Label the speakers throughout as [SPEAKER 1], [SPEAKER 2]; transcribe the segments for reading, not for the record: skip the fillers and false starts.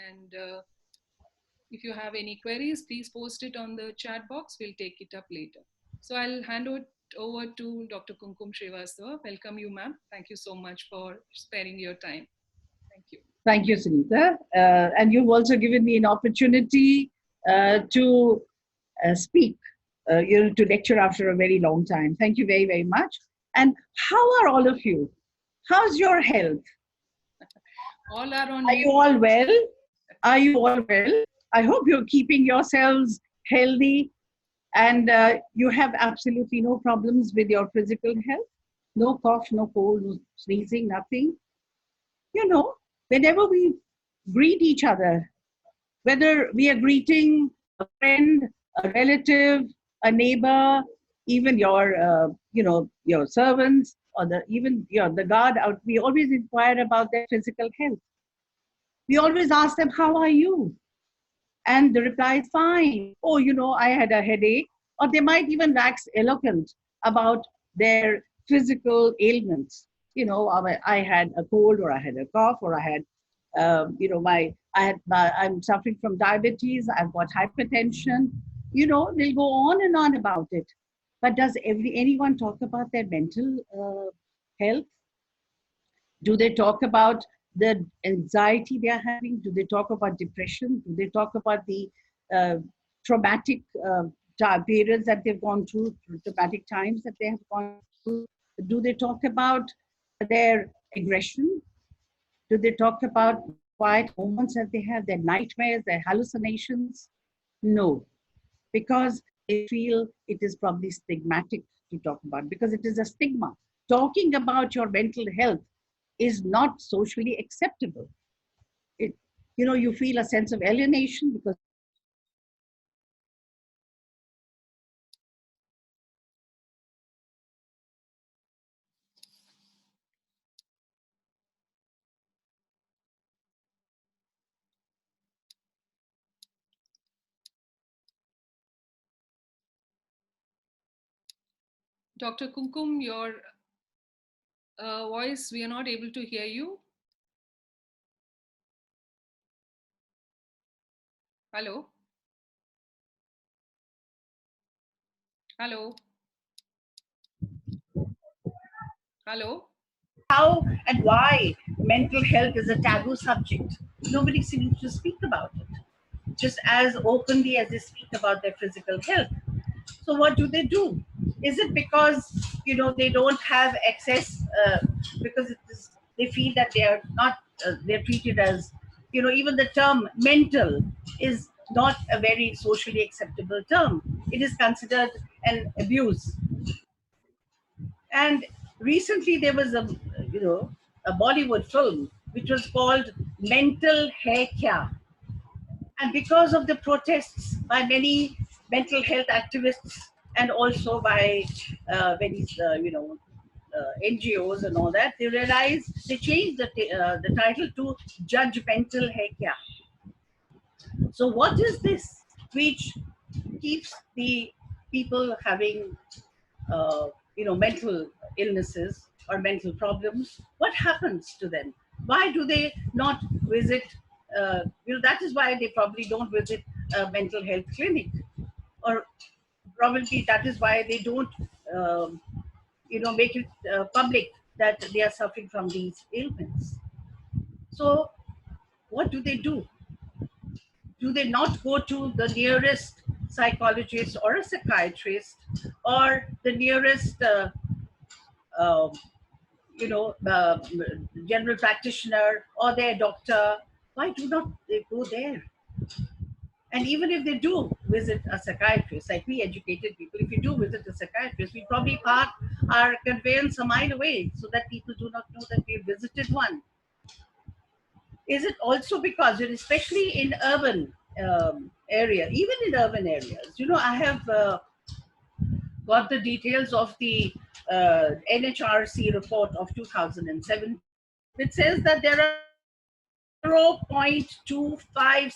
[SPEAKER 1] And if you have any queries, please post it on the chat box. We'll take it up later. So I'll hand it over to Dr. Kumkum Srivastava. Welcome you, ma'am. Thank you so much for sparing your time. Thank you.
[SPEAKER 2] Thank you, Sunita. And you've also given me an opportunity to speak, to lecture after a very long time. Thank you very, very much. And how are all of you? How's your health?
[SPEAKER 1] All are on.
[SPEAKER 2] Are you all well? Are you all well? I hope you're keeping yourselves healthy and you have absolutely no problems with your physical health. No cough, no cold, no sneezing, nothing. You know, whenever we greet each other, whether we are greeting a friend, a relative, a neighbor, even your, your servants, or the guard out, we always inquire about their physical health. We always ask them, how are you? And the reply is fine. Oh, I had a headache. Or they might even wax eloquent about their physical ailments. I had a cold, or I had a cough, or I had, I'm suffering from diabetes. I've got hypertension. They'll go on and on about it. But does anyone talk about their mental health? Do they talk about the anxiety they are having? Do they talk about depression? Do they talk about the traumatic periods that they've gone through, traumatic times that they have gone through? Do they talk about their aggression? Do they talk about quiet moments that they have, their nightmares, their hallucinations? No, because they feel it is probably stigmatic to talk about, because it is a stigma. Talking about your mental health is not socially acceptable. You feel a sense of alienation because
[SPEAKER 1] Dr. Kumkum, your voice, we are not able to hear you. Hello? Hello? Hello?
[SPEAKER 2] How and why mental health is a taboo subject. Nobody seems to speak about it, just as openly as they speak about their physical health. So what do? Is it because they don't have access because they feel that they are not they're treated as even the term mental is not a very socially acceptable term. It is considered an abuse. And recently there was a Bollywood film which was called Mental Hai Kya. And because of the protests by many mental health activists and also by many NGOs and all that, they realized they changed the title to Judgmental Hai Kya. So what is this which keeps the people having mental illnesses or mental problems? What happens to them? Why do they not visit? That is why they probably don't visit a mental health clinic, or probably that is why they don't, make it public that they are suffering from these ailments. So, what do? Do they not go to the nearest psychologist or a psychiatrist or the nearest general practitioner or their doctor? Why do not they go there? And even if they do visit a psychiatrist, like we educated people, if you do visit a psychiatrist, we probably park our conveyance a mile away so that people do not know that we visited one. Is it also because, especially in urban area, even in urban areas, I have got the details of the NHRC report of 2007, which says that there are 0.25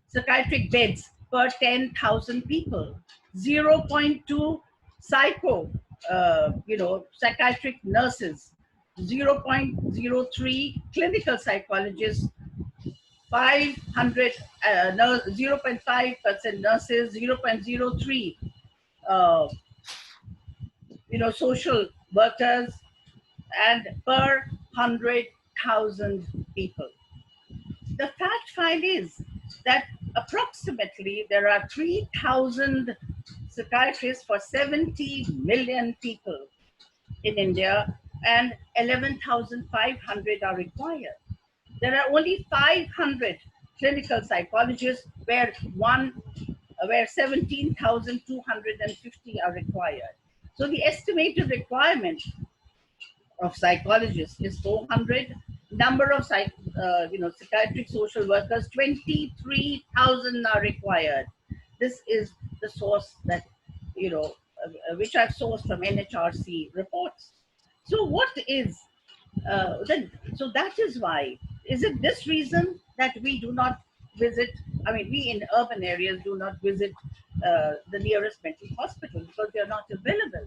[SPEAKER 2] psychiatric beds per 10,000 people, 0.2 psychiatric nurses, 0.03 clinical psychologists 500, 0.5% nurses, 0.03 uh, social workers, and per 100,000 people. The fact find is that approximately there are 3,000 psychiatrists for 70 million people in India, and 11,500 are required. There are only 500 clinical psychologists, where 17,250 are required. So the estimated requirement of psychologists is 400. Number of psychiatric social workers, 23,000 are required. This is the source that which I've sourced from NHRC reports. So what is so that is why, is it this reason that we do not visit, I mean, we in urban areas do not visit the nearest mental hospital because they are not available?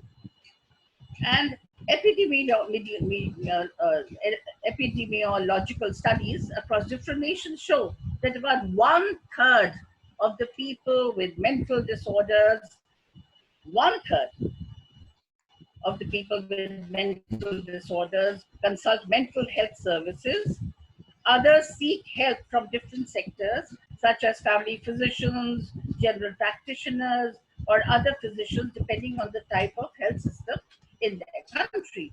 [SPEAKER 2] And epidemiological studies across different nations show that about 1/3 of the people with mental disorders, 1/3 of the people with mental disorders consult mental health services. Others seek help from different sectors, such as family physicians, general practitioners, or other physicians, depending on the type of health system in their country.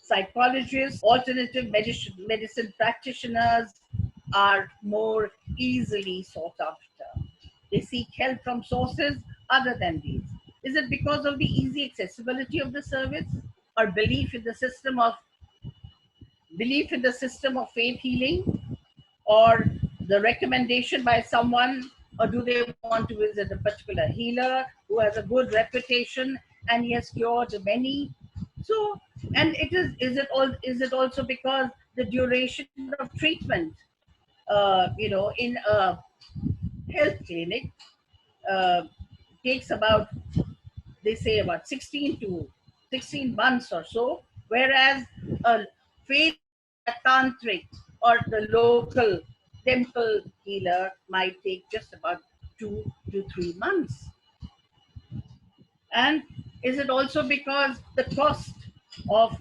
[SPEAKER 2] Psychologists, alternative medicine practitioners are more easily sought after. They seek help from sources other than these. Is it because of the easy accessibility of the service, or belief in the system of faith healing, or the recommendation by someone, or do they want to visit a particular healer who has a good reputation and he has cured many? So, and is it also because the duration of treatment, in a health clinic uh, takes about, they say, about 16 months or so, whereas a faith tantric or the local temple healer might take just about 2 to 3 months. And is it also because the cost of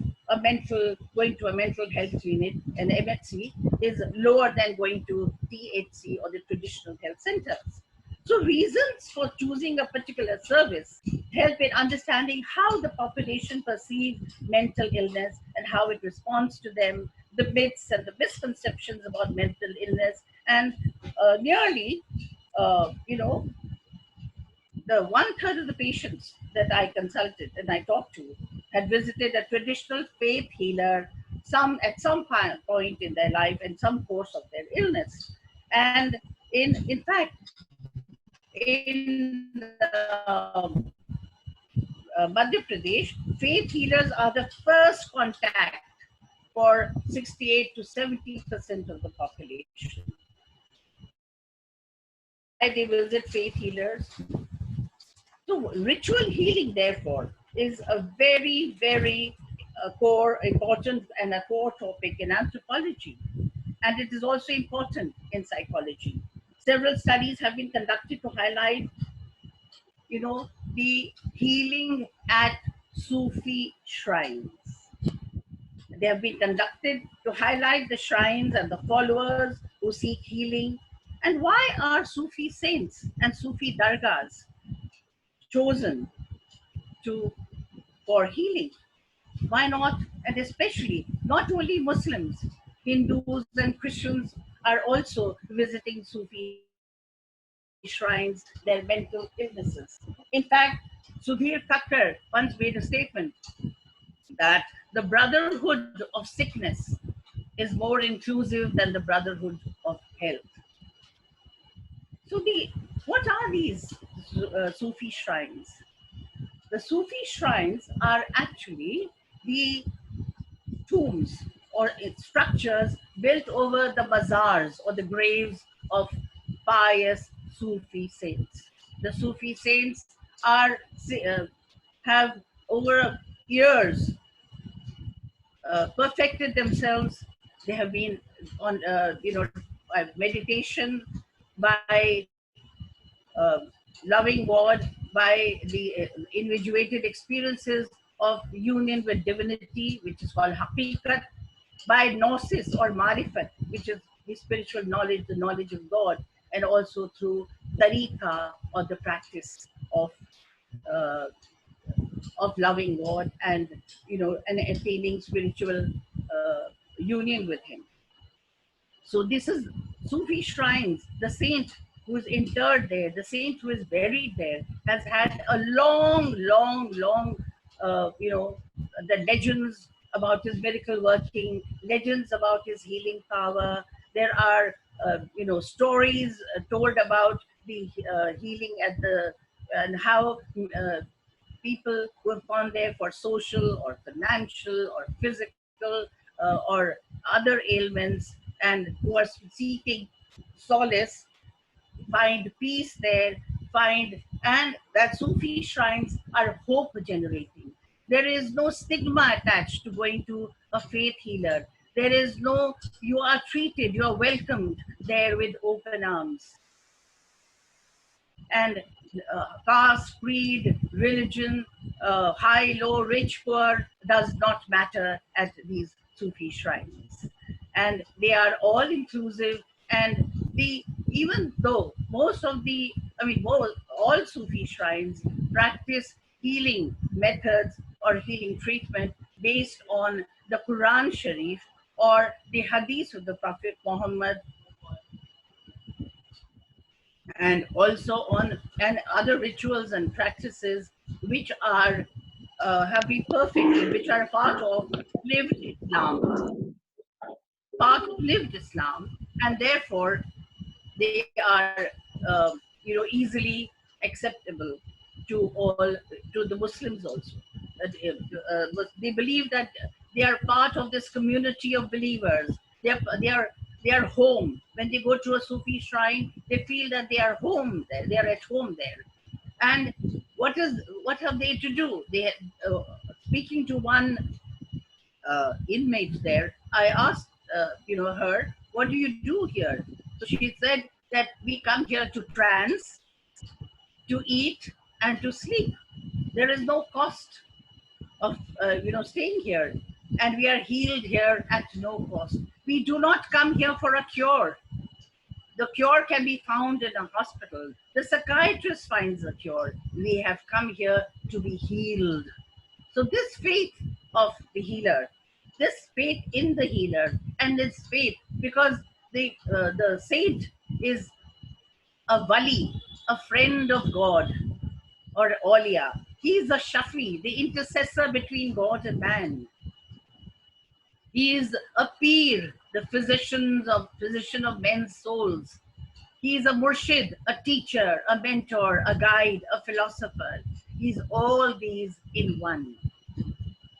[SPEAKER 2] going to a mental health clinic, an MHC, is lower than going to THC or the traditional health centers? So reasons for choosing a particular service help in understanding how the population perceives mental illness and how it responds to them, the myths and the misconceptions about mental illness. And nearly, you know, the 1/3 of the patients that I consulted and I talked to had visited a traditional faith healer at some point in their life and some course of their illness. And in fact, in Madhya Pradesh, faith healers are the first contact for 68 to 70% of the population. Why they visit faith healers? So ritual healing, therefore, is a very, very core, important and a core topic in anthropology. And it is also important in psychology. Several studies have been conducted to highlight, the healing at Sufi shrines. They have been conducted to highlight the shrines and the followers who seek healing. And why are Sufi saints and Sufi dargahs chosen for healing? Why not? And especially, not only Muslims, Hindus and Christians are also visiting Sufi shrines, their mental illnesses. In fact, Sudhir Thakkar once made a statement that the brotherhood of sickness is more inclusive than the brotherhood of health. So what are these Sufi shrines? The Sufi shrines are actually the tombs or structures built over the bazaars or the graves of pious Sufi saints. The Sufi saints have over years perfected themselves. They have been meditation, by loving God, by the individuated experiences of union with divinity, which is called haqiqat, by gnosis or marifat, which is the spiritual knowledge, the knowledge of God, and also through tariqa, or the practice uh, of loving God, and and attaining spiritual union with Him. So this is Sufi shrines. The saint who is interred there, the saint who is buried there, has had a long, long, long, the legends about his miracle working, legends about his healing power. There are, stories told about the healing at the and how people who have gone there for social or financial or physical or other ailments, and who are seeking solace, find peace there, and that Sufi shrines are hope generating. There is no stigma attached to going to a faith healer. There is no, you are treated, you are welcomed there with open arms. And caste, creed, religion, high, low, rich, poor, does not matter at these Sufi shrines. And they are all inclusive. And even though most of the, all Sufi shrines practice healing methods or healing treatment based on the Quran Sharif or the Hadith of the Prophet Muhammad, and also on and other rituals and practices which are have been perfected, which are lived Islam, part of lived Islam, and therefore they are easily acceptable to all, to the Muslims also. They believe that they are part of this community of believers. They are home. When they go to a Sufi shrine, they feel that they are home there. They are at home there. And what have they to do? They speaking to one inmate there, I asked her, "What do you do here?" So she said that we come here to trance, to eat, and to sleep. There is no cost of staying here, and we are healed here at no cost. We do not come here for a cure. The cure can be found in a hospital. The psychiatrist finds a cure. We have come here to be healed. So this faith of the healer, this faith in the healer, and this faith, because the saint is a wali, a friend of God, or Aulia. He is a Shafi, the intercessor between God and man. He is a peer, the physician of men's souls. He is a murshid, a teacher, a mentor, a guide, a philosopher. He's all these in one.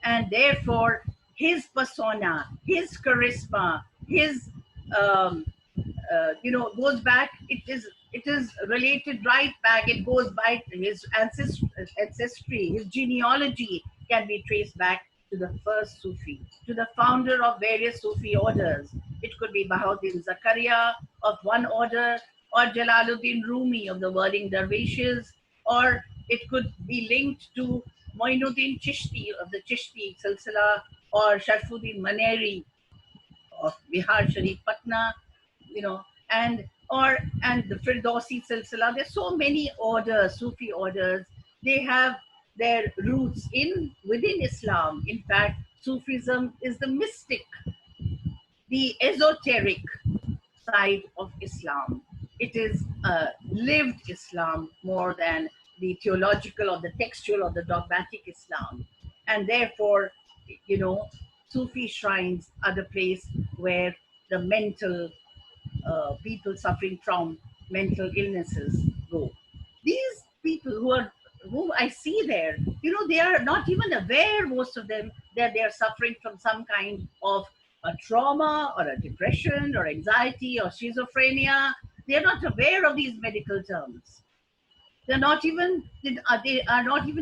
[SPEAKER 2] And therefore, his persona, his charisma, his goes back. It is related right back. It goes by his ancestry. His genealogy can be traced back to the first Sufi, to the founder of various Sufi orders. It could be Bahauddin Zakaria of one order, or Jalaluddin Rumi of the whirling dervishes, or it could be linked to Moinuddin Chishti of the Chishti Silsila, or Sharfuddin Maneri of Bihar Sharif Patna, and the Firdausi Silsila. There's so many orders, Sufi orders. They have their roots within Islam. In fact, Sufism is the mystic, the esoteric side of Islam. It is lived Islam more than the theological or the textual or the dogmatic Islam. And therefore, Sufi shrines are the place where the mental people suffering from mental illnesses go. These people whom I see there, they are not even aware, most of them, that they are suffering from some kind of a trauma or a depression or anxiety or schizophrenia. They are not aware of these medical terms. They are not even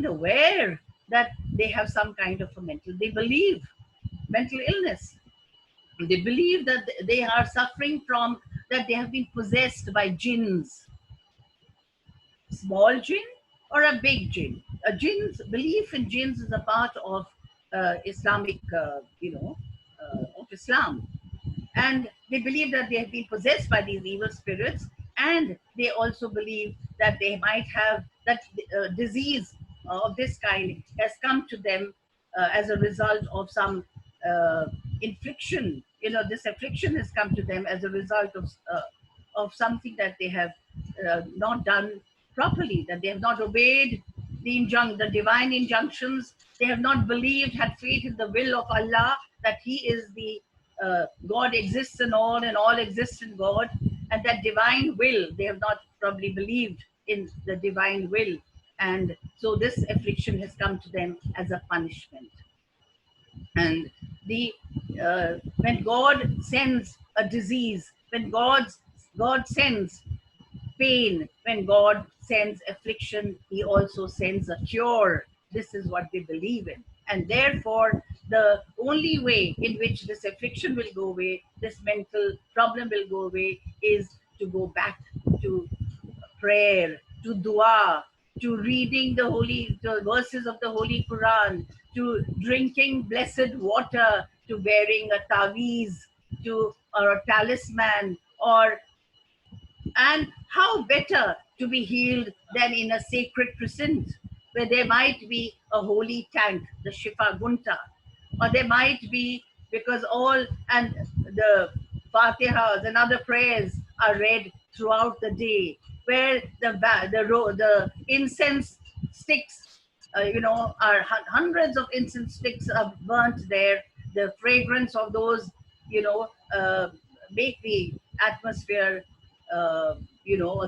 [SPEAKER 2] aware that they have some kind of a they believe mental illness. They believe that they are suffering from that they have been possessed by jinns, small jinn or a big jinn. A jinn's belief in jinns is a part of Islamic, of Islam, and they believe that they have been possessed by these evil spirits, and they also believe that they might have that disease of this kind has come to them as a result of some uh, infliction. This affliction has come to them as a result of something that they have not done properly, that they have not obeyed the divine injunctions. They have not believed, had faith in the will of Allah, that He is the God exists in all and all exists in God, and that divine will, they have not probably believed in the divine will. And so this affliction has come to them as a punishment. And the when God sends a disease, when God sends pain, when God sends affliction, He also sends a cure. This is what they believe in. And therefore, the only way in which this affliction will go away, this mental problem will go away, is to go back to prayer, to dua, to reading the verses of the Holy Quran, to drinking blessed water, to wearing a taweez, or a talisman, or and how better to be healed than in a sacred precinct where there might be a holy tank, the Shifa Gunta, or there might be, because all and the Fatihas and other prayers are read throughout the day, where the incense sticks, are hundreds of incense sticks are burnt there. The fragrance of those, you know, uh, make the atmosphere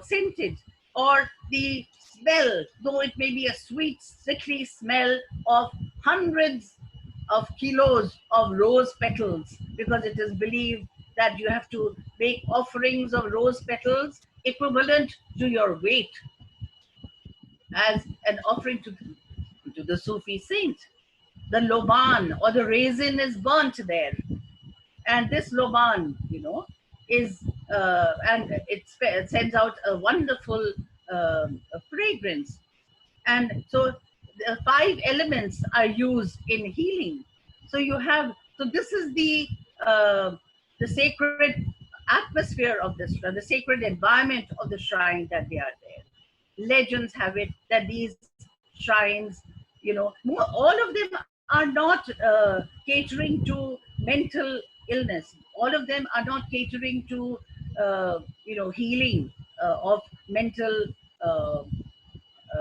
[SPEAKER 2] scented, or the smell, though it may be a sweet, sickly smell of hundreds of kilos of rose petals, because it is believed that you have to make offerings of rose petals equivalent to your weight as an offering to the Sufi saint. The loban or the raisin is burnt there, and this loban, is and it sends out a wonderful fragrance. And so the five elements are used in healing. So this is the sacred atmosphere of the sacred environment of the shrine that they are there. Legends have it that these shrines, all of them are not catering to mental illness. All of them are not catering to healing of mental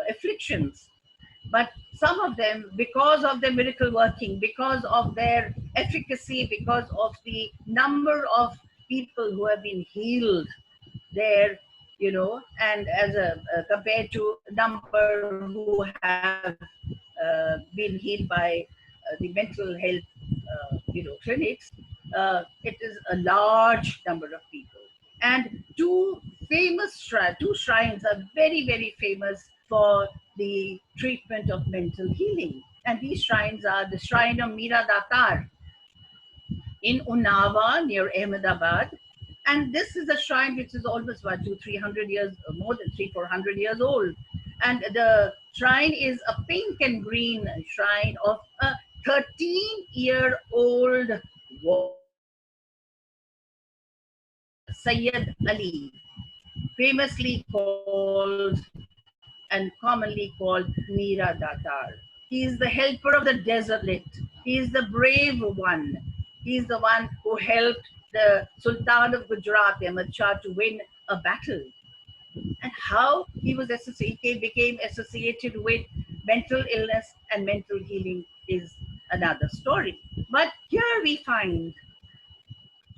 [SPEAKER 2] afflictions. But some of them, because of their miracle working, because of their efficacy, because of the number of people who have been healed there, and as compared to number who have been healed by the mental health, clinics, it is a large number of people. And two shrines are very, very famous for the treatment of mental healing. And these shrines are the shrine of Meera Datar in Unnava near Ahmedabad. And this is a shrine which is almost about 300 years, more than 400 years old. And the shrine is a pink and green shrine of a 13-year-old Sayyid Ali, famously called and commonly called Meera Datar. He is the helper of the desolate. He is the brave one. He is the one who helped the Sultan of Gujarat, Ahmad Shah, to win a battle. And how he became associated with mental illness and mental healing is another story. But here we find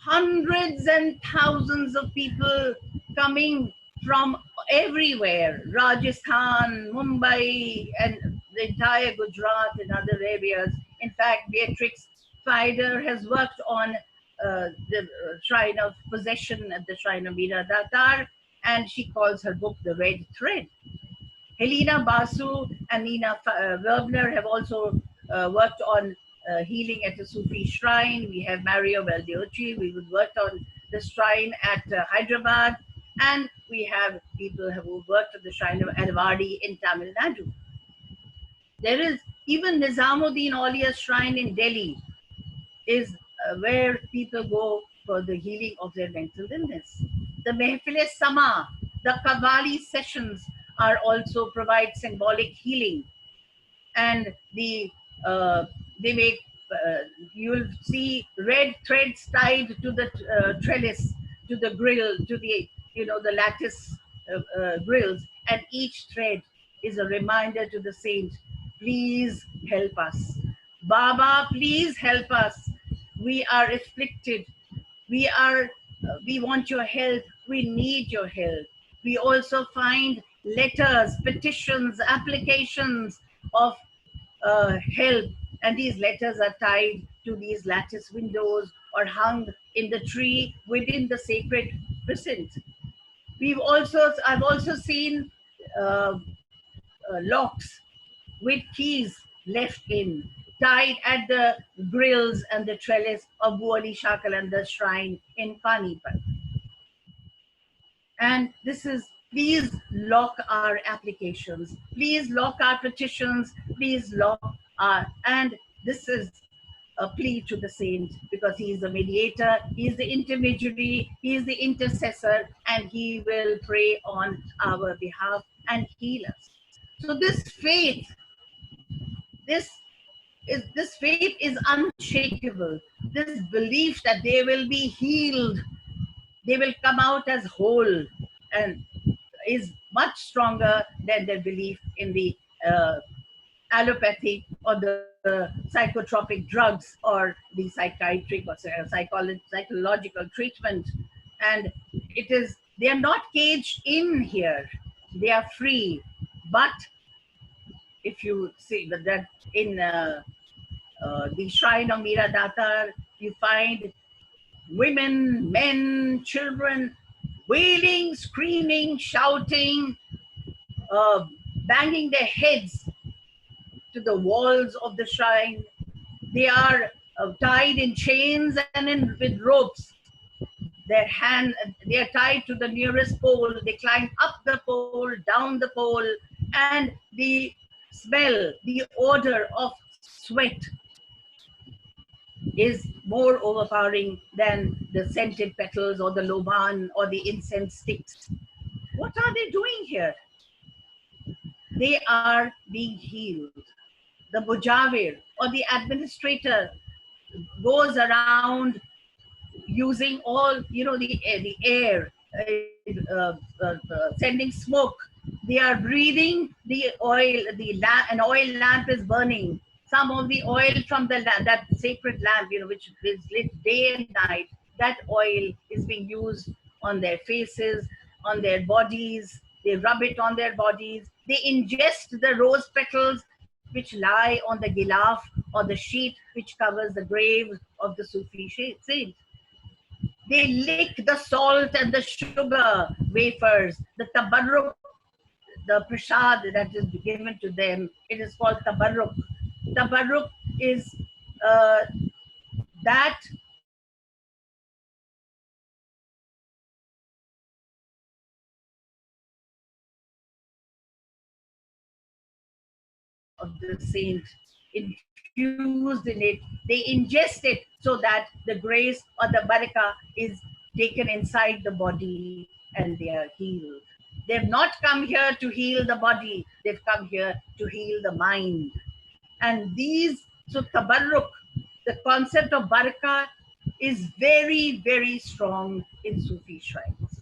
[SPEAKER 2] hundreds and thousands of people coming from everywhere, Rajasthan, Mumbai, and the entire Gujarat and other areas. In fact, Beatrix Fider has worked on the shrine of possession at the shrine of Meera Datar, and she calls her book The Red Thread. Helena Basu and Nina Werbner have also worked on healing at a Sufi shrine. We have Mario Valdiocchi. We would work on the shrine at Hyderabad, and we have people who worked at the shrine of Alvadi in Tamil Nadu. There is even Nizamuddin Aulia's shrine in Delhi is where people go for the healing of their mental illness. The Mehfil Sama, the Qawwali sessions are also provide symbolic healing, and they make you'll see red threads tied to the trellis, to the grill, to the the lattice grills, and each thread is a reminder to the saint, please help us. Baba, please help us. We are afflicted. We want your help. We need your help. We also find letters, petitions, applications of help, and these letters are tied to these lattice windows or hung in the tree within the sacred precinct. I've also seen locks with keys left in, tied at the grills and the trellis of Buali Shakalanda's shrine in Panipat. And this is, please lock our applications, please lock our petitions, please lock our, and this is a plea to the saint, because he is the mediator, he is the intermediary, he is the intercessor, and he will pray on our behalf and heal us. So this faith is unshakable. This belief that they will be healed, they will come out as whole, and is much stronger than their belief in the allopathy or the psychotropic drugs or the psychiatric or psychological treatment. And they are not caged in here. They are free. But if you see that in the shrine of Mira Datar, you find women, men, children wailing, screaming, shouting, banging their heads to the walls of the shrine. They are tied in chains and with ropes. They are tied to the nearest pole. They climb up the pole, down the pole, and the smell, the odor of sweat is more overpowering than the scented petals or the loban or the incense sticks. What are they doing here? They are being healed. The mujawir or the administrator goes around using all, the air, sending smoke. They are breathing the oil, an oil lamp is burning. Some of the oil from that sacred lamp, which is lit day and night, that oil is being used on their faces, on their bodies. They rub it on their bodies. They ingest the rose petals which lie on the gilaf or the sheet which covers the grave of the Sufi saint. They lick the salt and the sugar wafers, the tabarruk, the prasad that is given to them. It is called tabarruk. Tabarruk is that of the saint infused in it. They ingest it so that the grace or the barakah is taken inside the body and they are healed. They've not come here to heal the body, they've come here to heal the mind. And so tabarruk, the concept of barakah is very, very strong in Sufi shrines.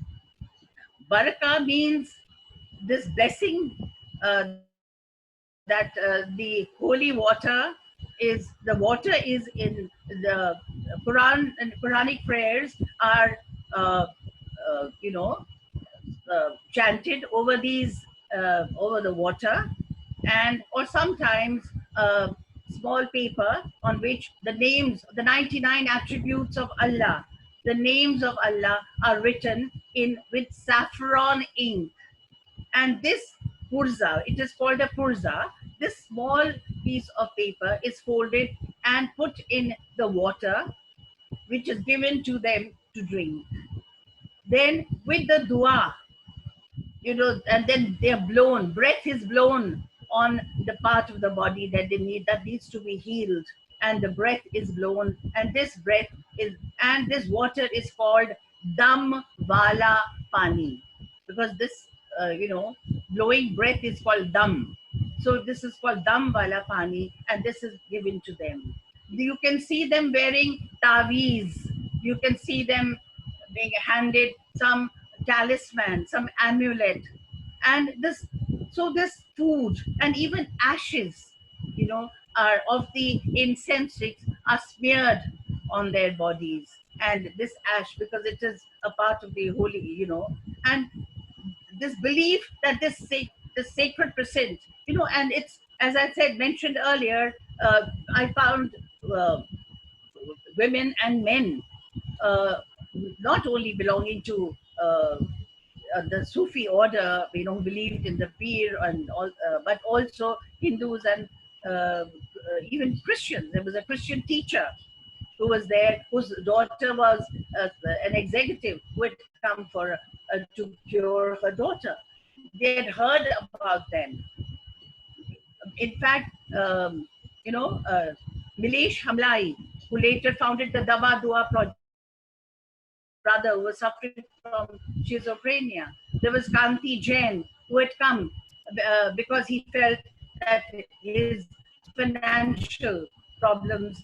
[SPEAKER 2] Barakah means this blessing that the holy water is, the water is in the Quran, and Quranic prayers are, chanted over over the water, or sometimes small paper on which the 99 attributes of Allah, the names of Allah are written with saffron ink. And this purza, it is called a purza. This small piece of paper is folded and put in the water, which is given to them to drink. Then with the dua, and then they're blown, breath is blown on the part of the body that that needs to be healed, and the breath is blown, and this water is called dam wala pani, because this blowing breath is called dam. So this is called dam wala pani, and this is given to them. You can see them wearing taweez, you can see them being handed some talisman, some amulet, and this food and even ashes, are of the incense sticks are smeared on their bodies, and this ash, because it is a part of the holy, and this belief that this sacred percent, and it's, as I said, mentioned earlier, I found uh, women and men, uh, not only belonging to the Sufi order, who believed in the Pir and all, but also Hindus and even Christians. There was a Christian teacher who was there, whose daughter was an executive who had come to cure her daughter. They had heard about them. In fact, Milesh Hamlai, who later founded the Dava Dua project, brother who was suffering from schizophrenia. There was Kanti Jain, who had come because he felt that his financial problems,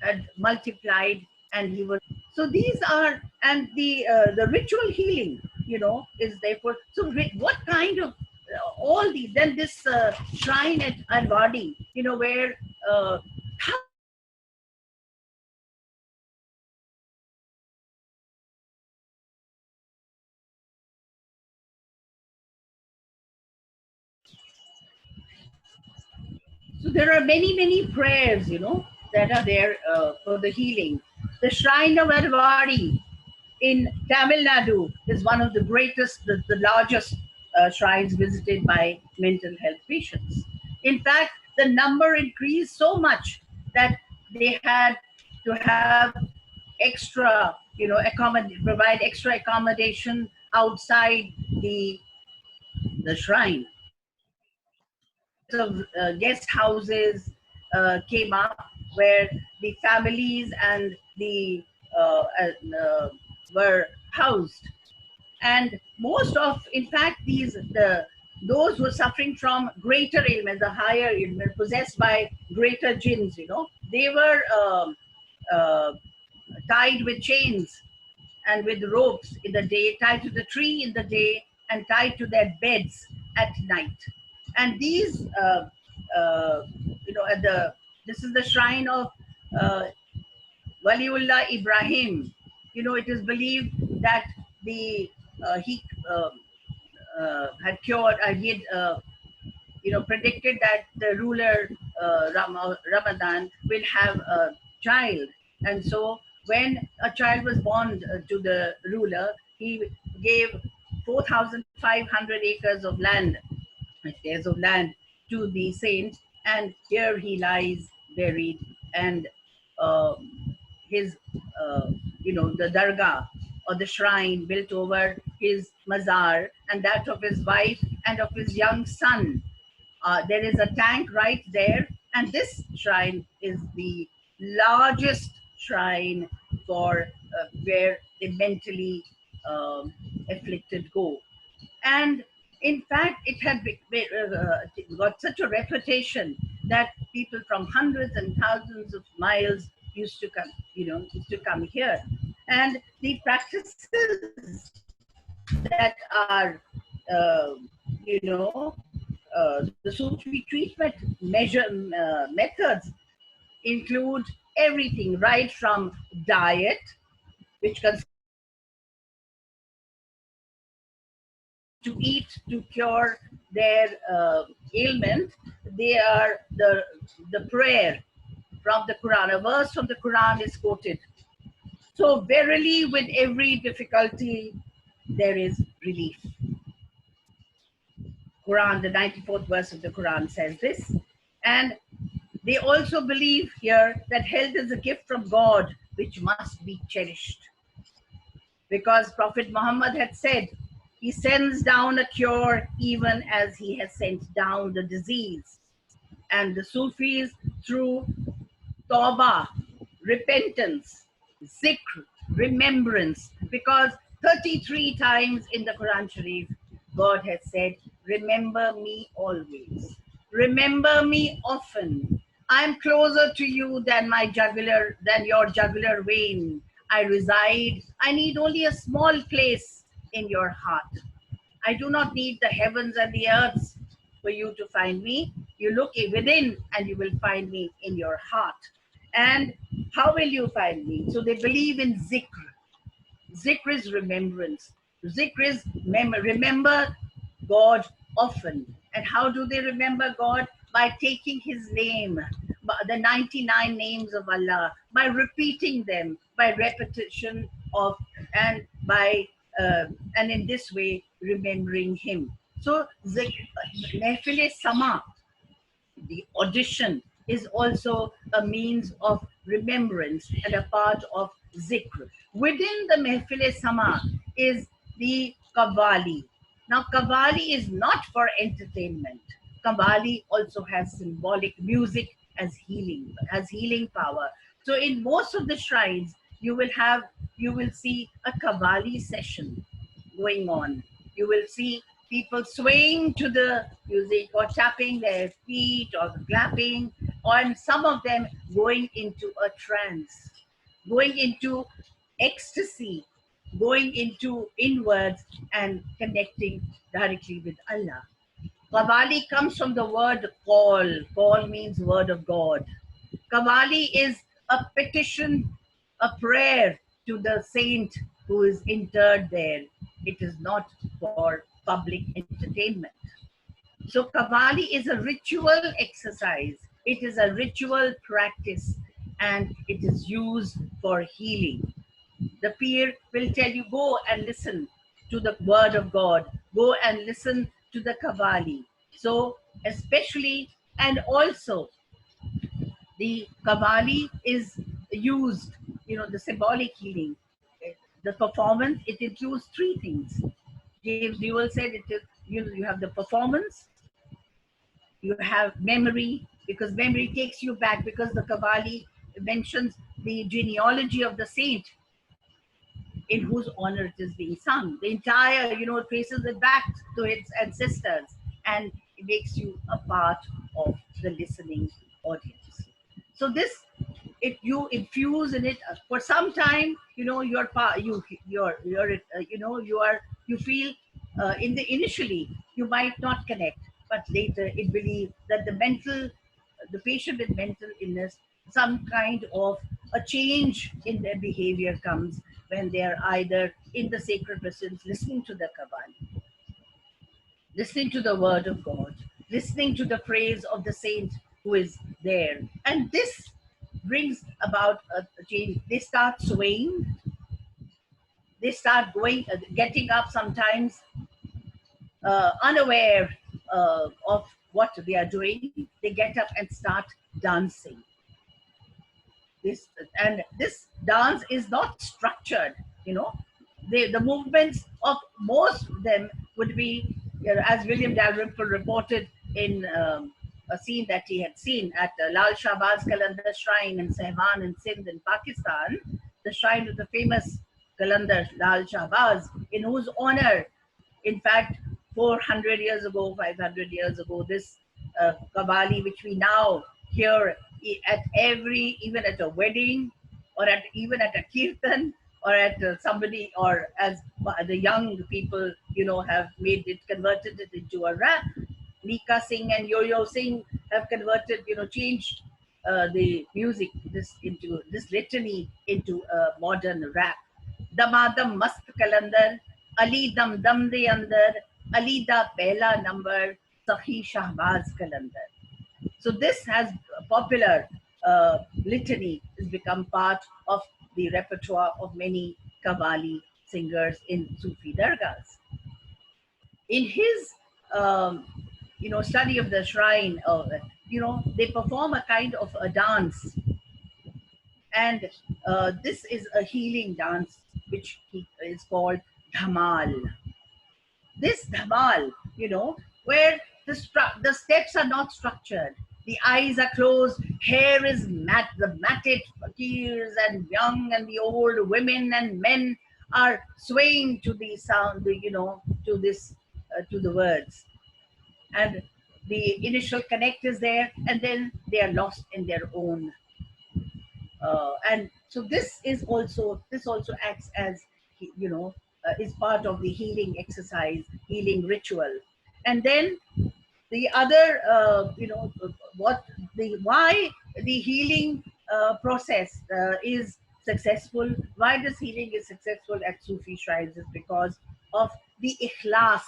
[SPEAKER 2] had multiplied, and he was. So these are, and the ritual healing, is therefore. So what kind of all these? Then this shrine at Arvadi, where so there are many, many prayers, that are there for the healing. The Shrine of Arvadi in Tamil Nadu is one of the greatest, the largest shrines visited by mental health patients. In fact, the number increased so much that they had to have extra, provide extra accommodation outside the shrine. Of guest houses came up where the families and the were housed, and most of, in fact, those who were suffering from greater ailments, the higher ailment, possessed by greater jinns, they were uh, tied with chains and with ropes in the day, tied to the tree in the day, and tied to their beds at night. And these, uh, at this is the shrine of uh, Waliullah Ibrahim. It is believed that he had cured, he had, predicted that the ruler Ramadan will have a child. And so when a child was born to the ruler, he gave 4,500 acres of land, to the saint, and here he lies buried, and uh, his, the dargah or the shrine built over his mazar, and that of his wife and of his young son. There is a tank right there, and this shrine is the largest shrine for where the mentally afflicted go. And in fact, it had got such a reputation that people from hundreds and thousands of miles used to come here. And the practices that are, uh, the Sufi treatment methods include everything right from diet, which consists to eat to cure their ailment. They are the prayer from the Quran. A verse from the Quran is quoted. So verily, with every difficulty, there is relief. Quran, the 94th verse of the Quran says this. And They also believe here that health is a gift from God which must be cherished. Because Prophet Muhammad had said, he sends down a cure even as he has sent down the disease. And the Sufis, through Tawbah, repentance, zikr, remembrance, because 33 times in the Quran Sharif, God has said, remember me always. Remember me often. I'm closer to you than my jugular, than your jugular vein. I reside. I need only a small place in your heart. I do not need the heavens and the earths for you to find me. You look within and you will find me in your heart. And how will you find me? So they believe in zikr. Zikr is remembrance. Zikr is remember God often. And how do they remember God? By taking his name, the 99 names of Allah, by repeating them, by repetition of, and by, and in this way, remembering him. So, Mehfil Sama, the audition, is also a means of remembrance and a part of zikr. Within the Mehfil Sama is the Qawwali. Now, Qawwali is not for entertainment. Qawwali also has symbolic music as healing power. So, in most of the shrines, you will see a Qawwali session going on. You will see people swaying to the music or tapping their feet or clapping, or some of them going into a trance, going into ecstasy, going into inwards and connecting directly with Allah. Qawwali comes from the word call. Call means word of God. Qawwali is a petition, a prayer to the saint who is interred there. It is not for public entertainment. So Qawwali is a ritual exercise. It is a ritual practice and it is used for healing. The peer will tell you, go and listen to the word of God. Go and listen to the Qawwali. So especially, and also the Qawwali is used, the symbolic healing. The performance, it includes three things. James Newell said it is, you have the performance, you have memory, because memory takes you back, because the Qawwali mentions the genealogy of the saint in whose honor it is being sung. The entire, it traces it back to its ancestors, and it makes you a part of the listening audience. So this, you infuse in it for some time. You're part. You feel in the initially you might not connect, but later it believes that the patient with mental illness, some kind of a change in their behavior comes when they are either in the sacred presence, listening to the Qawwali, listening to the word of God, listening to the praise of the saint who is there. And this brings about a change. They start swaying, they start getting up sometimes unaware of what they are doing. They get up and start dancing. This and this dance is not structured. The movements of most of them would be, as William Dalrymple reported in a scene that he had seen at Lal Shahbaz Qalandar Shrine in Sehwan in Sindh in Pakistan, the shrine of the famous Qalandar Lal Shahbaz, in whose honor, in fact, 400 years ago, 500 years ago, this Qawwali, which we now hear at even at a wedding, or even at a kirtan, or at somebody, or as the young people, have converted it into a rap. Mika Singh and Yo-Yo Singh have converted, changed the music, this litany into a modern rap. Damadam Mast Kalandar, Ali Dam Dam De Andar, Ali Da Pehla Number, Sakhi Shahbaz Kalandar. So this has a popular litany has become part of the repertoire of many Qawwali singers in Sufi dargahs. In his, study of the shrine, they perform a kind of a dance, and this is a healing dance which is called dhamal. This dhamal, where the steps are not structured, the eyes are closed, hair is the matted fakirs and young and the old, women and men are swaying to the sound, to this, to the words, and the initial connect is there, and then they are lost in their own, and so this also acts as, is part of the healing exercise, healing ritual. And then the other, what the why the healing process is successful, why this healing is successful at Sufi shrines, is because of the ikhlas,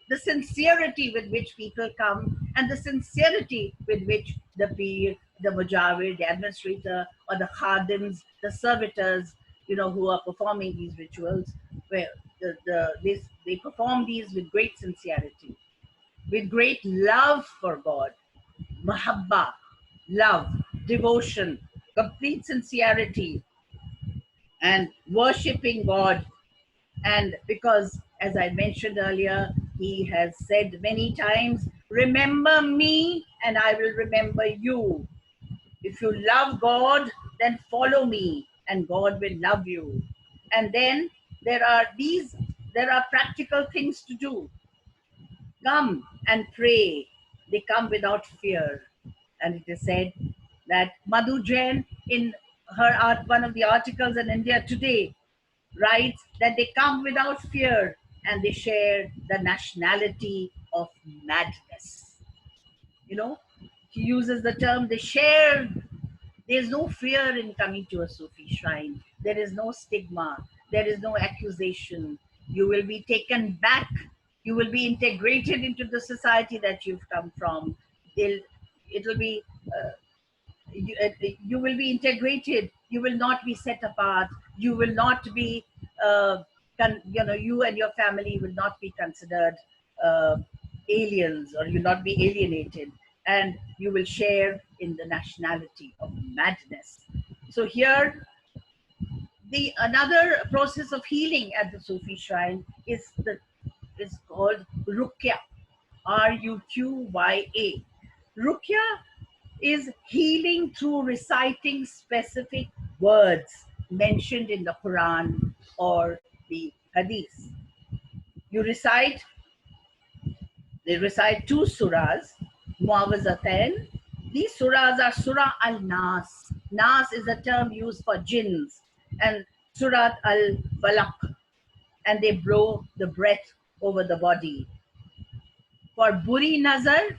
[SPEAKER 2] the sincerity with which people come, and the sincerity with which the peer, the mujawir, the administrator, or the khadims, the servitors, who are performing these rituals, where they perform these with great sincerity, with great love for God, mahabba, love, devotion, complete sincerity, and worshipping God. And because, as I mentioned earlier, he has said many times, remember me and I will remember you. If you love God, then follow me and God will love you. And then there are practical things to do. Come and pray. They come without fear. And it is said that Madhu Jain, in her art, one of the articles in India Today, writes that they come without fear and they share the nationality of madness. He uses the term they share. There's no fear in coming to a Sufi shrine. There is no stigma. There is no accusation. You will be taken back. You will be integrated into the society that you've come from. It'll be you will be integrated. You will not be set apart. You will not be you and your family will not be considered uh, aliens, or you'll not be alienated, and you will share in the nationality of madness. So here, the another process of healing at the Sufi shrine is called Rukia, Ruqya. Rukia is healing through reciting specific words mentioned in the Quran or the Hadith. You recite, they recite two surahs, Muawwazatayn. These surahs are Surah Al-Nas. Nas is a term used for jinns, and Surah Al-Falaq, and they blow the breath over the body. For Buri Nazar,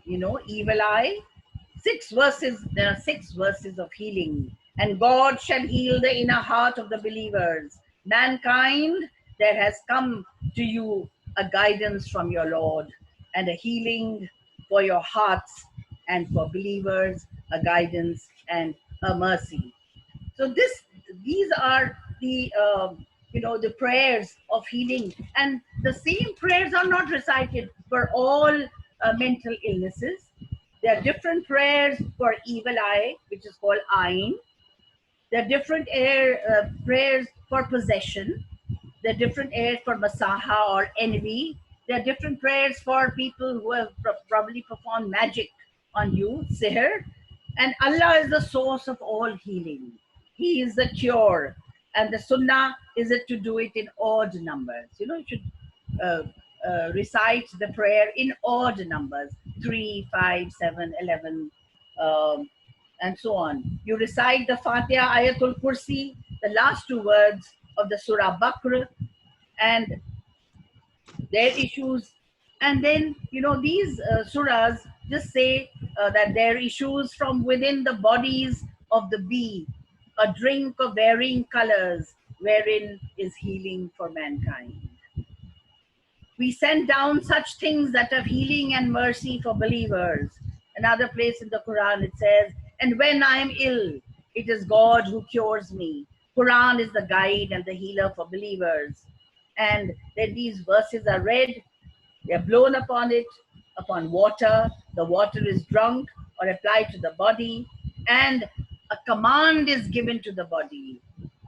[SPEAKER 2] evil eye, there are 6 verses of healing. And God shall heal the inner heart of the believers. Mankind, there has come to you a guidance from your Lord, and a healing for your hearts, and for believers, a guidance and a mercy. So these are the prayers of healing, and the same prayers are not recited for all mental illnesses. There are different prayers for evil eye, which is called Ain. There are different prayers for possession. There are different prayers for masaha or envy. There are different prayers for people who have probably performed magic on you, sihr. And Allah is the source of all healing. He is the cure. And the sunnah is it to do it in odd numbers. You should uh, recite the prayer in odd numbers, 3, 5, 7, 11, um, and so on. You recite the Fatiha, Ayatul Kursi, the last 2 words of the Surah Bakr, and their issues. And then, these surahs just say that their issues from within the bodies of the bee, a drink of varying colors, wherein is healing for mankind. We send down such things that are healing and mercy for believers. Another place in the Quran it says, and when I am ill, it is God who cures me. Quran is the guide and the healer for believers. And then these verses are read, they're blown upon it, upon water, the water is drunk, or applied to the body, and a command is given to the body: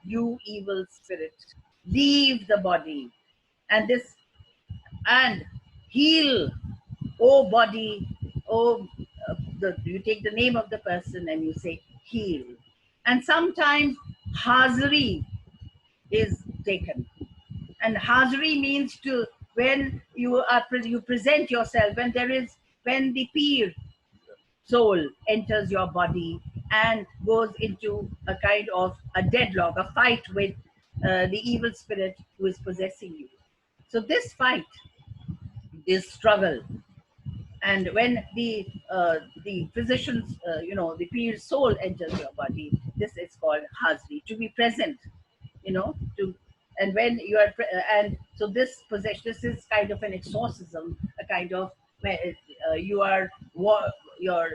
[SPEAKER 2] you evil spirit, leave the body, and this, and heal, oh body, oh, you take the name of the person and you say heal. And sometimes hazri is taken, and hazri means to, when you present yourself, when there is, when the peer soul enters your body and goes into a kind of a deadlock, a fight with the evil spirit who is possessing you. So this fight is struggle. And when the physician's, the peer's soul enters your body, this is called hazri, to be present, to, and when you are and so this possession, this is kind of an exorcism, a kind of where you are your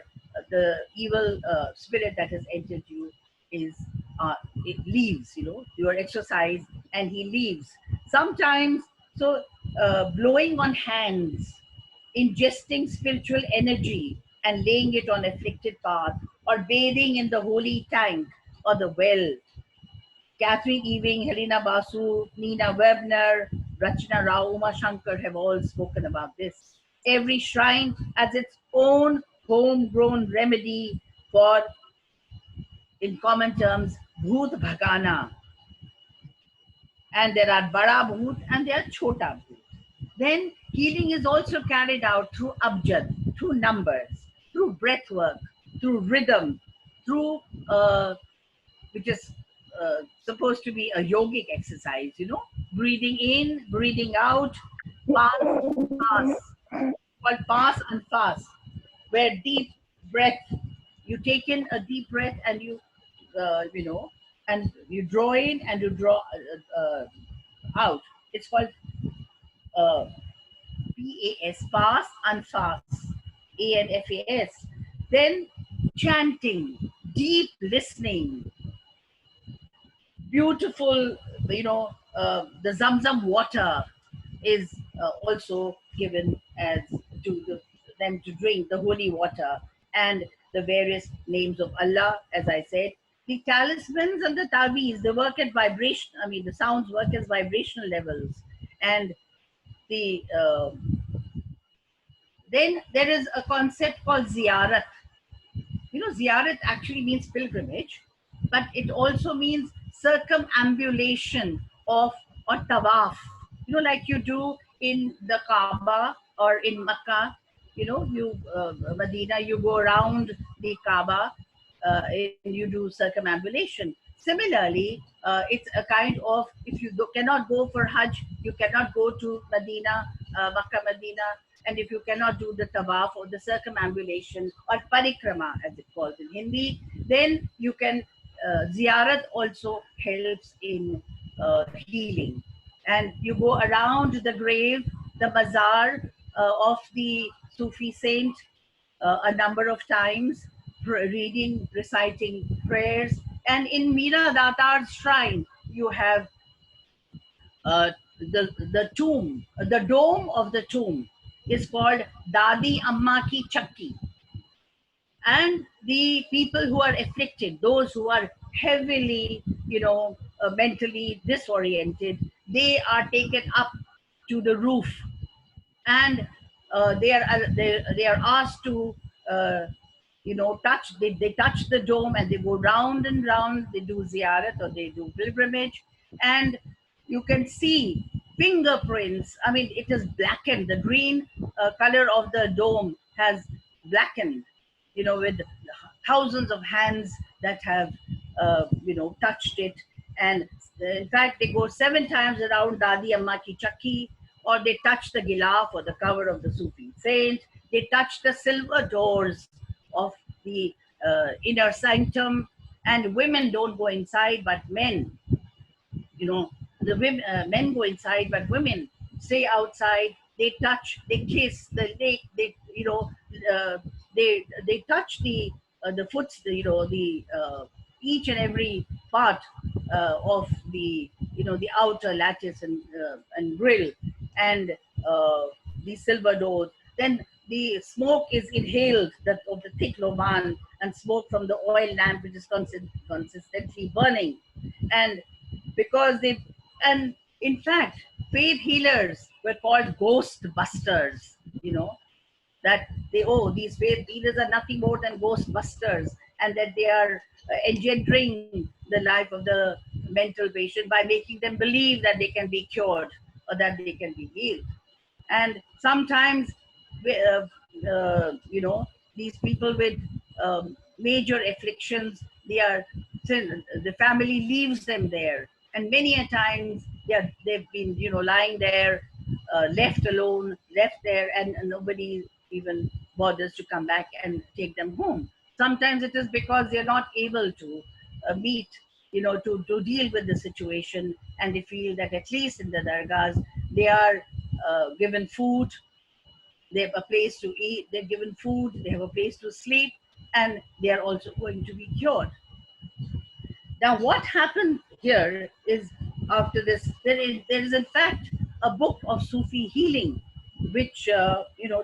[SPEAKER 2] the evil spirit that has entered you is it leaves, you are exorcised and he leaves sometimes. So blowing on hands, ingesting spiritual energy and laying it on afflicted path, or bathing in the holy tank or the well. Catherine Ewing, Helena Basu, Nina Webner, Rachna Rao, Uma Shankar have all spoken about this. Every shrine has its own homegrown remedy for, in common terms, Bhoot Bhagana. And there are Bada Bhoot and there are Chota Bhoot. Then healing is also carried out through abjad, through numbers, through breath work, through rhythm, through which is supposed to be a yogic exercise, breathing in, breathing out, pass, pass, called pass and fast, where deep breath, you take in a deep breath and and you draw in and you draw out. It's called PAS, pass and fast, ANFAS. Then chanting, deep listening, beautiful, the Zamzam water is also given as to them to drink, the holy water, and the various names of Allah, as I said. The talismans and the taweez, they work at vibration, the sounds work as vibrational levels. And the then there is a concept called ziyarat. Ziyarat actually means pilgrimage, but it also means circumambulation of, or tawaf. Like you do in the Kaaba or in Makkah, Medina, you go around the Kaaba and you do circumambulation. Similarly, it's a kind of, if you cannot go for Hajj, you cannot go to Medina, Makkah, Medina, and if you cannot do the tawaf or the circumambulation or parikrama, as it calls in Hindi, then you can, ziyarat also helps in healing. And you go around the grave, the mazar of the Sufi saint a number of times, reading, reciting prayers. And in Meera Datar's shrine, you have the tomb, the dome of the tomb is called Dadi Amma Ki Chakki. And the people who are afflicted, those who are heavily, mentally disoriented, they are taken up to the roof, and they are asked to touch. They touch the dome and they go round and round. They do ziyarat or they do pilgrimage, and you can see fingerprints. It is blackened. The green color of the dome has blackened, with thousands of hands that have touched it. And in fact, they go 7 times around Dadi Amma Ki Chakki, or they touch the gilaf or the cover of the Sufi saint. They touch the silver doors of the inner sanctum, and women don't go inside, but men, the women, men go inside, but women stay outside. They touch, they kiss, they touch the foots, the each and every part of the outer lattice and grill, and the silver doors. Then the smoke is inhaled of the thick loban, and smoke from the oil lamp, which is consistently burning. And because they, and in fact, faith healers were called ghost busters, that these faith healers are nothing more than ghost busters, and that they are engendering the life of the mental patient by making them believe that they can be cured or that they can be healed. And sometimes, uh, these people with major afflictions, the family leaves them there, and many a times they've been lying there, left alone, left there, and nobody even bothers to come back and take them home. Sometimes it is because they're not able to meet, to deal with the situation, and they feel that at least in the dargahs they are given food, they have a place to eat, they're given food, they have a place to sleep, and they are also going to be cured. Now, what happened here is, after this, there is in fact a book of Sufi healing, which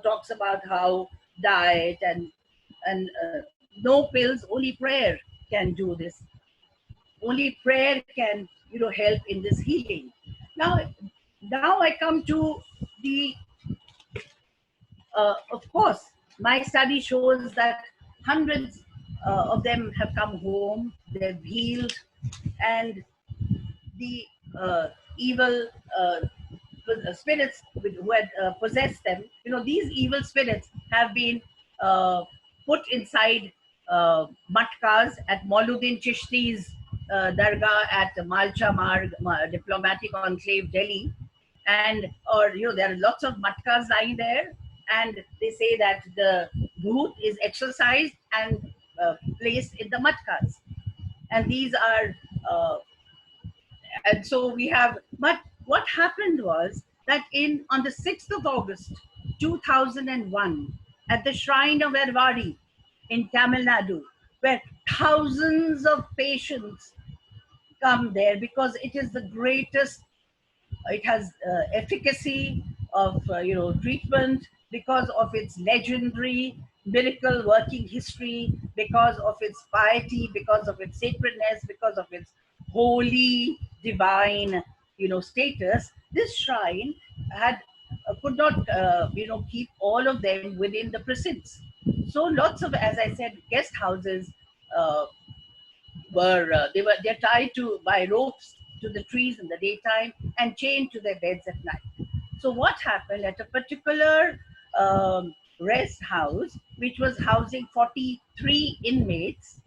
[SPEAKER 2] talks about how diet and no pills, only prayer can do this. Only prayer can help in this healing. Now I come to the of course, my study shows that hundreds of them have come home, they've healed, and the evil spirits who had possessed them, these evil spirits have been uh, put inside matkas at Mauluddin Chishti's dargah at Malcha Marg, Diplomatic Enclave, Delhi. And, or, there are lots of matkas lying there, and they say that the bhoot is exorcised and placed in the matkas. And these are and so we have, but what happened was that on the 6th of August 2001, at the shrine of Erwadi in Tamil Nadu, where thousands of patients come there because it is the greatest, it has efficacy of treatment, because of its legendary miracle working history, because of its piety, because of its sacredness, because of its holy divine status. This shrine had could not keep all of them within the precincts. So lots of, as I said, guest houses uh, they're tied to by ropes to the trees in the daytime and chained to their beds at night. So what happened at a particular rest house, which was housing 43 inmates,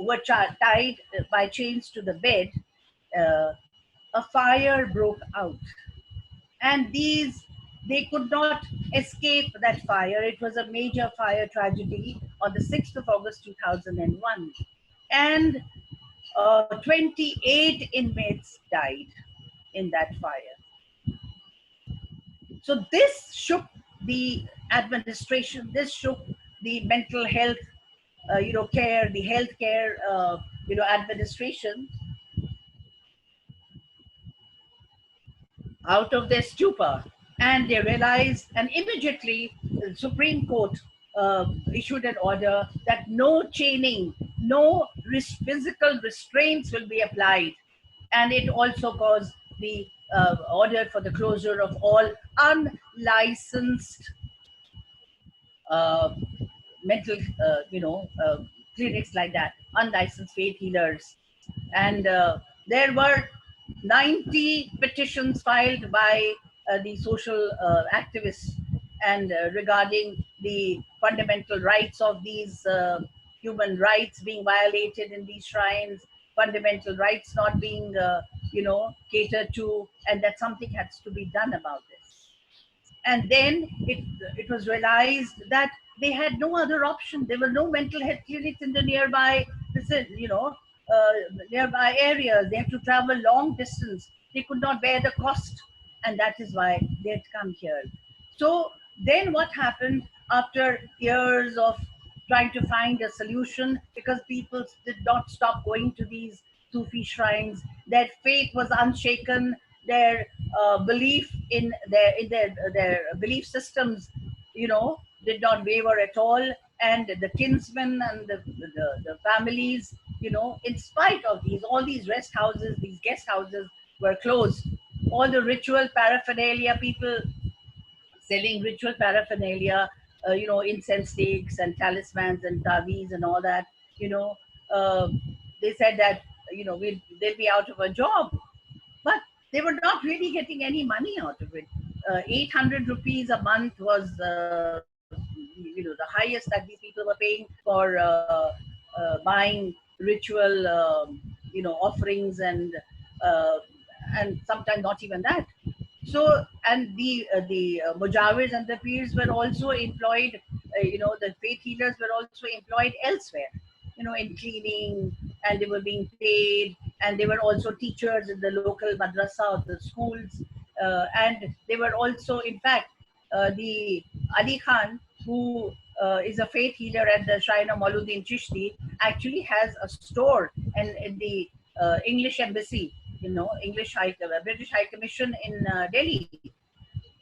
[SPEAKER 2] were tied by chains to the bed, uh, a fire broke out, and they could not escape that fire. It was a major fire tragedy on the 6th of August 2001, and 28 inmates died in that fire. So this shook the administration. This shook the mental health, care, the healthcare, administration out of their stupor, and they realized, and immediately the Supreme Court issued an order that no chaining, no physical restraints will be applied, and it also caused the order for the closure of all unlicensed uh, mental, clinics like that, unlicensed faith healers. And there were 90 petitions filed by the social activists, and regarding the fundamental rights of these human rights being violated in these shrines, fundamental rights not being, catered to, and that something has to be done about this. And then it was realized that they had no other option. There were no mental health clinics in the nearby, uh, nearby areas. They had to travel long distance. They could not bear the cost, and that is why they had come here. So then what happened after years of trying to find a solution, because people did not stop going to these Sufi shrines, their faith was unshaken, their belief in their belief systems did not waver at all. And the kinsmen and the families, in spite of all these rest houses, these guest houses were closed. All the ritual paraphernalia, people selling ritual paraphernalia, incense sticks and talismans and tavis and all that, you know, uh, they said that, they'll be out of a job, but they were not really getting any money out of it. 800 rupees a month was, the highest that these people were paying for buying ritual, offerings, uh, and sometimes not even that. So, and the mujawirs and the peers were also employed. The faith healers were also employed elsewhere. In cleaning, and they were being paid, and they were also teachers in the local madrasa or the schools, and they were also, in fact, the Ali Khan, who is a faith healer at the Shrine of Mauluddin Chishti, actually has a store in the English embassy, British High Commission in Delhi.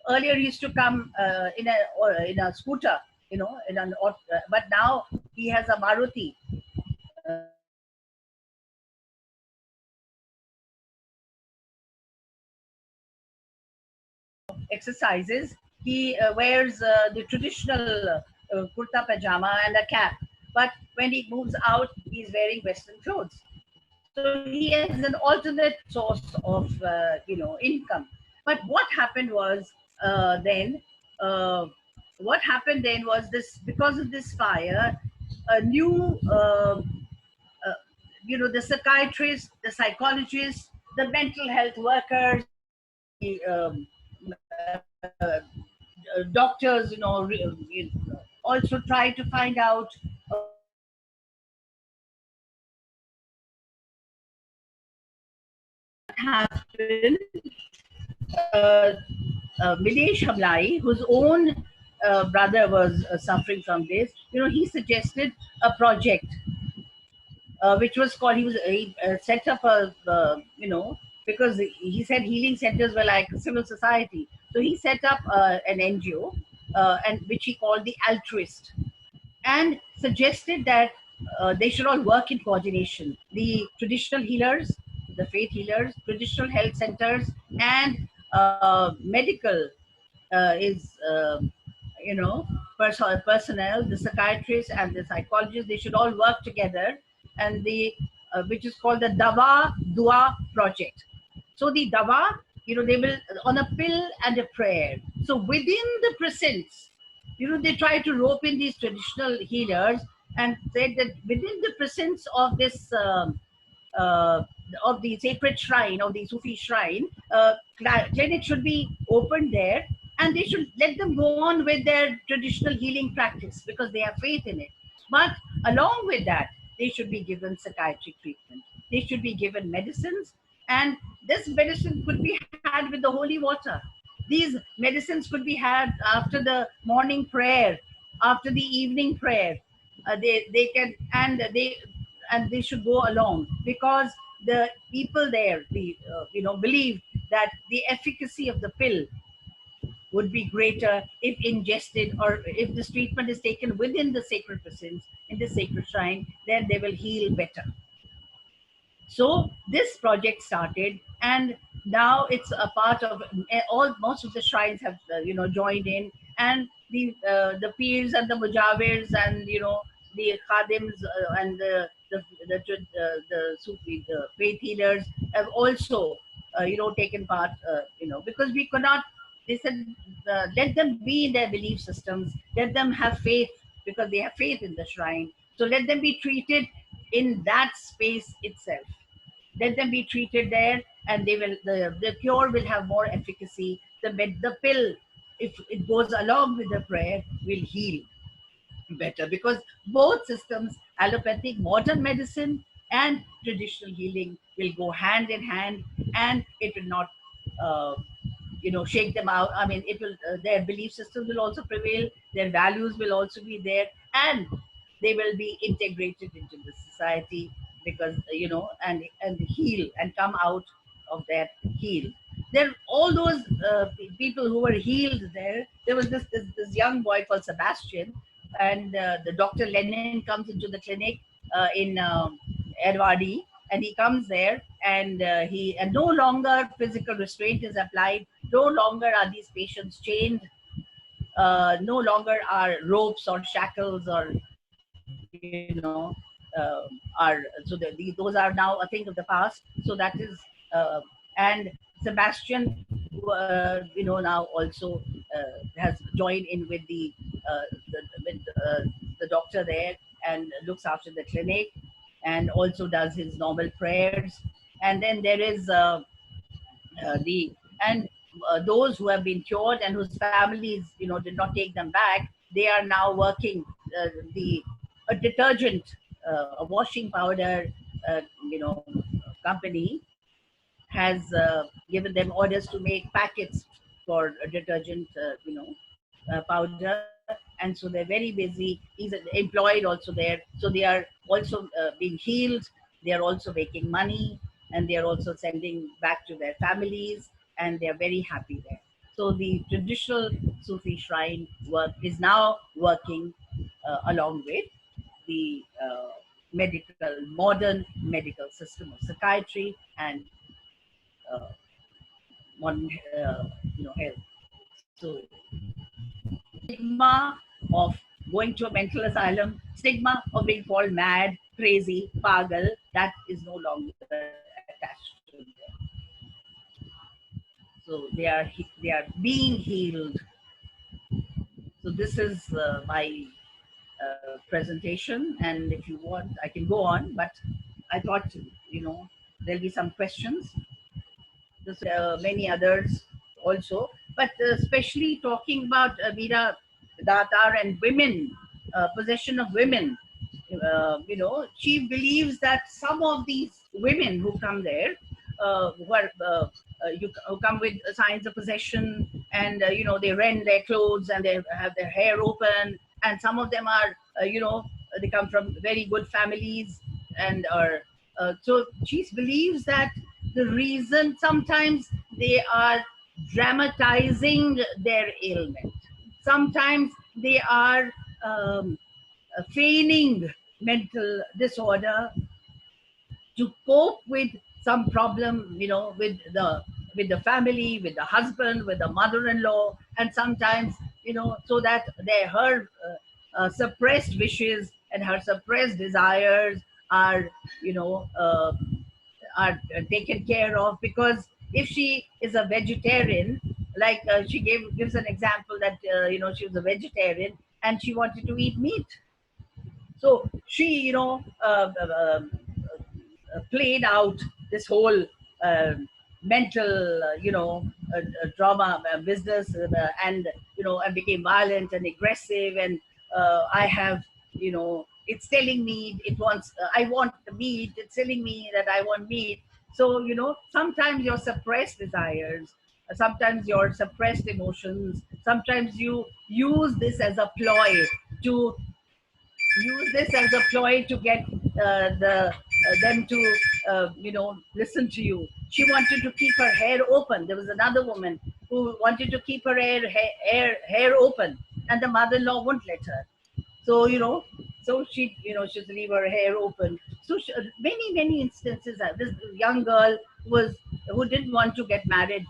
[SPEAKER 2] Earlier, he used to come in a scooter, but now he has a Maruti. Exercises, he wears the traditional kurta pajama and a cap. But when he moves out, he's wearing Western clothes. So he has an alternate source of income. But uh, what happened then was this: because of this fire, a new the psychiatrists, the psychologists, the mental health workers, the doctors, also try to find out what happened. Milesh Hamlai, whose own brother was suffering from this, he suggested a project, which was called, he set up because he said healing centers were like civil society. So he set up an NGO, and which he called the Altruist, and suggested that they should all work in coordination. The traditional healers, the faith healers, traditional health centers, and medical is, personnel, the psychiatrists and the psychologists, they should all work together, and the which is called the Dawa Dua project. So the Dawa, they will, on a pill and a prayer. So within the precincts, they try to rope in these traditional healers, and said that within the presence of this uh, of the sacred shrine, of the Sufi shrine, clinic should be opened there, and they should let them go on with their traditional healing practice because they have faith in it. But along with that, they should be given psychiatric treatment. They should be given medicines, and this medicine could be had with the holy water. These medicines could be had after the morning prayer, after the evening prayer. They can, and they should go along, because the people there, believe that the efficacy of the pill would be greater if ingested, or if this treatment is taken within the sacred presence, in the sacred shrine, then they will heal better. So this project started, and now it's a part of all. Most of the shrines have joined in, and the peers and the mujawirs and the khadims, and the Sufi, the faith healers, have also taken part. Because we could not. They said, let them be in their belief systems. Let them have faith, because they have faith in the shrine. So let them be treated in that space itself. Let them be treated there, and they will, the cure will have more efficacy. The pill, if it goes along with the prayer, will heal better, because both systems, allopathic modern medicine and traditional healing, will go hand in hand, and it will not uh, shake them out. I mean, it will, their belief systems will also prevail, their values will also be there, and they will be integrated into the society, because and heal and come out of that heal. there all those people who were healed there. There was this young boy called Sebastian, and the Dr. Lenin comes into the clinic in Erwadi, and he comes there, and no longer physical restraint is applied. No longer are these patients chained. No longer are ropes or shackles or are those are now a thing of the past. So that is and Sebastian, now also has joined in with the doctor there and looks after the clinic, and also does his normal prayers. And then there is the and those who have been cured and whose families did not take them back, they are now working the a detergent, a washing powder you know company has given them orders to make packets for detergent powder, and so they're very busy. He's employed also there, so they are also being healed. They are also making money, and they are also sending back to their families, and they are very happy there. So the traditional Sufi shrine work is now working along with the modern medical system of psychiatry and uh, modern health. So stigma of going to a mental asylum, stigma of being called mad, crazy, pagal, that is no longer attached to them. So they are being healed. So this is my presentation, and if you want, I can go on. But I thought there'll be some questions. There's many others also, but especially talking about Veera Datar and women, possession of women. She believes that some of these women who come there, who come with signs of possession, and they rend their clothes and they have their hair open, and some of them are, they come from very good families, and are so she believes that the reason sometimes they are dramatizing their ailment, sometimes they are feigning mental disorder to cope with some problem, with the family, with the husband, with the mother-in-law, and sometimes, so that her suppressed wishes and her suppressed desires are, you know, uh, are taken care of. Because if she is a vegetarian, like she gives an example that she was a vegetarian and she wanted to eat meat, so she played out this whole uh, mental drama business, and and became violent and aggressive, and I have it's telling me it wants I want the meat, it's telling me that I want meat. So sometimes your suppressed desires, sometimes your suppressed emotions, sometimes you use this as a ploy to get them to listen to you. She wanted to keep her hair open. There was another woman who wanted to keep her hair open, and the mother-in-law wouldn't let her. So so she'd leave her hair open. So many instances. This young girl who didn't want to get married.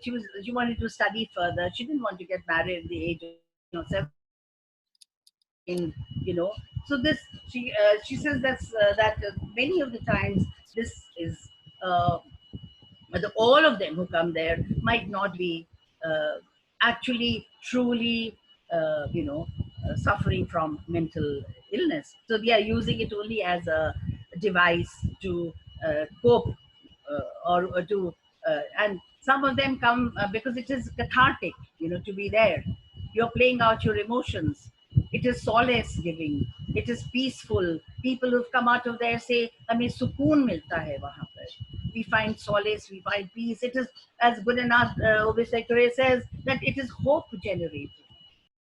[SPEAKER 2] She wanted to study further. She didn't want to get married at the age of 17. So this she says that many of the times this is uh, all of them who come there might not be uh, actually truly suffering from mental illness. So they are using it only as a device to cope, or to and some of them come because it is cathartic, to be there. You're playing out your emotions. It is solace giving. It is peaceful. People who've come out of there say, "हमें सुकून मिलता है वहाँ पर." We find solace, we find peace. It is, as good enough, Obisecre says, that it is hope generating.